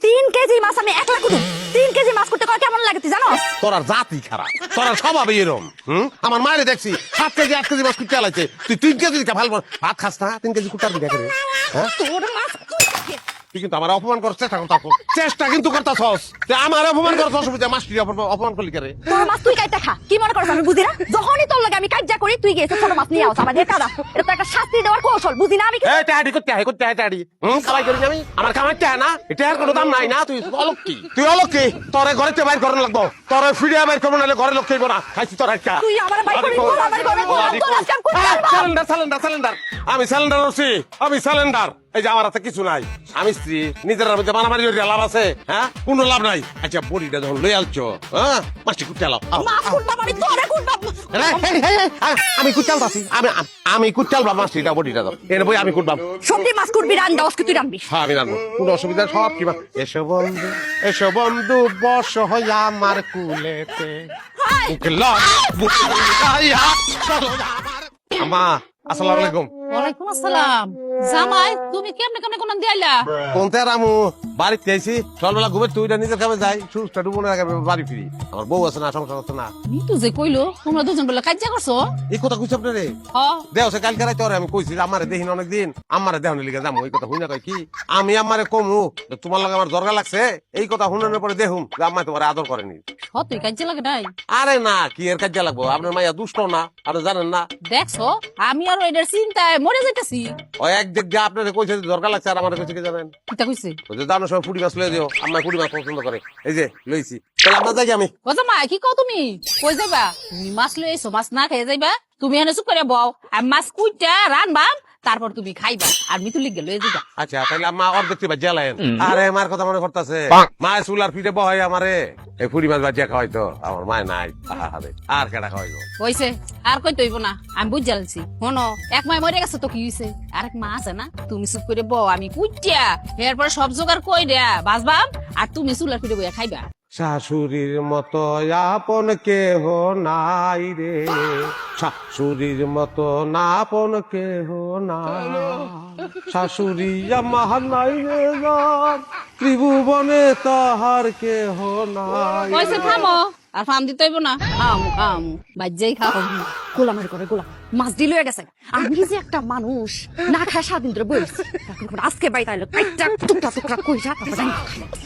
3 KG মাছ আমি একলা কুটুম। 3 কেজি মাছ করতে কয় কেমন লাগে তুই জানোস? তোর জাতি খারাপ, তোর স্বভাব এরকম। আমার মায়ের দেখছি 7 কেজি 8 কেজি মাছ কুটতে চালাইছে, তুই 3 কেজি ভালো ভাত খাস না, 3 কেজি কুটার দিকে করে। হ্যাঁ তোর মাছ তুই কিন্তু আমার অপমান করার চেষ্টা কিন্তু করতাছস। আমার অপমান করার অসুবিধা, মাছটি অপমান করলি করে। তোর মাছ তুই কাইটা খা, কি মনে করছ আমি বুঝি না? যখনই তোর লাগে আমি কাইজা করি তুই গেছিস ছোট মাছ নিয়ে আস আমাদের কাদা। এটা তো একটা শাস্তি দেওয়ার কৌশল, বুঝি না আমি? এই টাড়ি করতে হয়, করতে হয় টাড়ি। খাবাই করি আমি, আমার খাবার চায় না, এটা আর কোনো দাম নাই না। তুই অলক্ষী, তুই অলক্ষী। তোরে ঘরেতে বাইর করানো লাগবো, তোরে ফিরিয়া বাইর করবো, নাহলে ঘরে লোক খাইবো না। খাইছি তোর একটা। তুই আমার বাইক করে তোর আমার ঘরে তোর আজকে আমি কোথায় যাব? সিলিন্ডার আমি সিলিন্ডার হচ্ছি, আমি সিলিন্ডার। এই যে আমার হাতে কিছু নাই, আমি স্ত্রী, নিজের মধ্যে মারামারি লাভ আছে? হ্যাঁ, কোনো লাভ নাই। আচ্ছা বডিটা যখন লই আলছো, হ্যাঁ মাছটি কুটতে আলাও। মাছ কুটবা মানে তোরে কুটবা। আমি কুচাল পাচ্ছি, আমি কুচাল বা মাছটিটা বডিটা দাও, এর বই আমি কুটবাম। সবজি মাছ কুটবি, রান্না কি তুই রান্নবি? হ্যাঁ আমি রান্নবো, কোনো অসুবিধা সব কি। এসো বন্ধু বস হইয়া আমার কুলেতে। আমা আসসালামু আলাইকুম। ওয়ালাইকুম আসসালাম। জামাই তুমি কেমনে কেমনে কোন দিয়াইলা? কোনতে রামু বাড়িতে আইছি, সকালবেলা ঘুমের তুই নিজের কামে যাই, সুস্থ ডুবনের আগে বাড়ি ফিরি। আমার বউ আছে না, সংসার আছে না। মিতু যে কইলো তোমরা দুজন বলে কাজ্জা করছো? এই কথা কইছ আপনারে? হ দেও সে কালকে রাইতে আমি কইছি আমারে দেখিন অনেকদিন, আমারে দেহনে লিগে যাম। ওই কথা শুনে কই কি আমি আমারে কমু তোমার লগে আমার দরকার লাগছে, এই কথা শুনানোর পরে দেখুম যে আম্মা তোমার আদর করেনি। সত্যি কাজ্জা লাগে নাই? আরে না, কি এর কাজে লাগবো? আপনার মাইয়া দুষ্ট না, আপনি জানেন না। দেখছো আমি আর এটার চিন্তায় মরে যাইতেছি। ওই এক দিক দিয়ে আপনার কইছে যে দরকার লাগছে, আর আমার কইছে কি জানেন? কিতা কইছে? ওই যে দানো সময় পুরি মাছ লয়ে দিও, আম্মা পুরি মাছ পছন্দ করে। এই যে লইছি, তাহলে আমরা যাই। আমি ও জামাই কি কও তুমি? কই যাইবা? তুমি মাছ লই এসো, মাছ না খেয়ে যাইবা? তুমি এনে চুপ করে বও, আমি মাছ কুইটা রানবাম, তারপর তুমি খাইবা আর মিতু লিগে লয়ে যাইবা। আচ্ছা তাহলে আম্মা অর্ধেক বা জ্বালায়েন। আরে মার কথা মনে করতেছে, মায়ের চুলার পিঠে বহাই আমারে এই পুরি মাছ বাজিয়া খাওয়াইতো, আমার মায় নাই। আর কেটা খাওয়াইবো? হইছে আর কই তৈব না, আমি বুঝ জ্বালছি। শোনো এক মায় মরে গেছে তো কি হইছে, আরেক মা আছে না, তুমি চুপ করে বও, আমি কুইটা এরপরে সব জোগাড় কই দেয়া বাজবাম, আর তুমি চুলার পিঠে বইয়া খাইবা। শাশুড়ির মতো আপন কেহ নাই রে, শাশুড়ির মতো আপন কেহ নাই, শাশুড়ি আমার নাই রে যার, ত্রিভুবনে তাহার কেহ নাই। কইছে থামো, আর ফার্ম দিতে হইব না, খামু খামু বাজ্যাই খাও। গোলামের করে গোলাম মাছ দিল হয়ে গেছে। আমি যে একটা মানুষ না খায় স্বাধীন ধরে বলছি, আজকে বাড়িতে আইলো টুকরা টুকরা কইরা তারপর